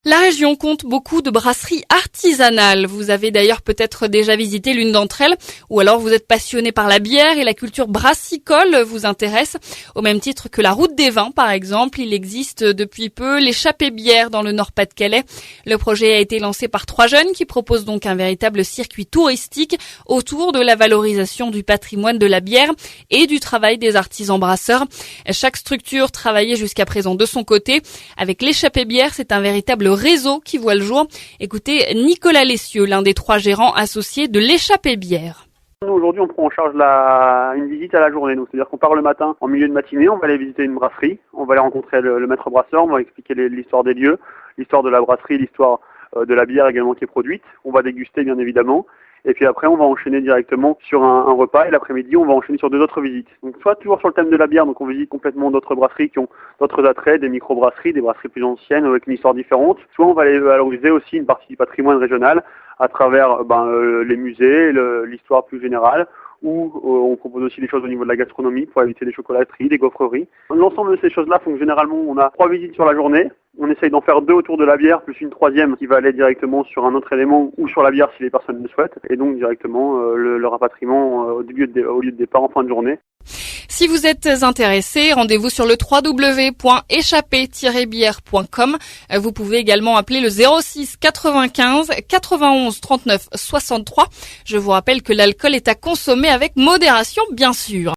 La région compte beaucoup de brasseries artisanales. Vous avez d'ailleurs peut-être déjà visité l'une d'entre elles, ou alors vous êtes passionné par la bière et la culture brassicole vous intéresse. Au même titre que la Route des Vins, par exemple, il existe depuis peu l'échappée bière dans le Nord-Pas-de-Calais. Le projet a été lancé par 3 jeunes qui proposent donc un véritable circuit touristique autour de la valorisation du patrimoine de la bière et du travail des artisans brasseurs. Chaque structure travaillait jusqu'à présent de son côté. Avec l'échappée bière, c'est un véritable réseau qui voit le jour. Écoutez Nicolas Lessieux, l'un des 3 gérants associés de l'échappée bière. Nous, aujourd'hui, on prend en charge une visite à la journée. Donc, c'est-à-dire qu'on part le matin, en milieu de matinée, on va aller visiter une brasserie, on va aller rencontrer le maître brasseur, on va expliquer l'histoire des lieux, l'histoire de la brasserie, l'histoire de la bière également qui est produite. On va déguster, bien évidemment. Et puis après, on va enchaîner directement sur un repas et l'après-midi, on va enchaîner sur 2 autres visites. Donc, soit toujours sur le thème de la bière, donc on visite complètement d'autres brasseries qui ont d'autres attraits, des micro-brasseries, des brasseries plus anciennes avec une histoire différente. Soit on va aller valoriser aussi une partie du patrimoine régional à travers les musées, l'histoire plus générale, ou on propose aussi des choses au niveau de la gastronomie pour éviter des chocolateries, des gaufreries. L'ensemble de ces choses-là font que généralement on a 3 visites sur la journée. On essaye d'en faire 2 autour de la bière, plus une 3e qui va aller directement sur un autre élément ou sur la bière si les personnes le souhaitent. Et donc directement le rapatriement au lieu de départ en fin de journée. Si vous êtes intéressé, rendez-vous sur le www.échappée-bière.com. Vous pouvez également appeler le 06 95 91 39 63. Je vous rappelle que l'alcool est à consommer avec modération, bien sûr.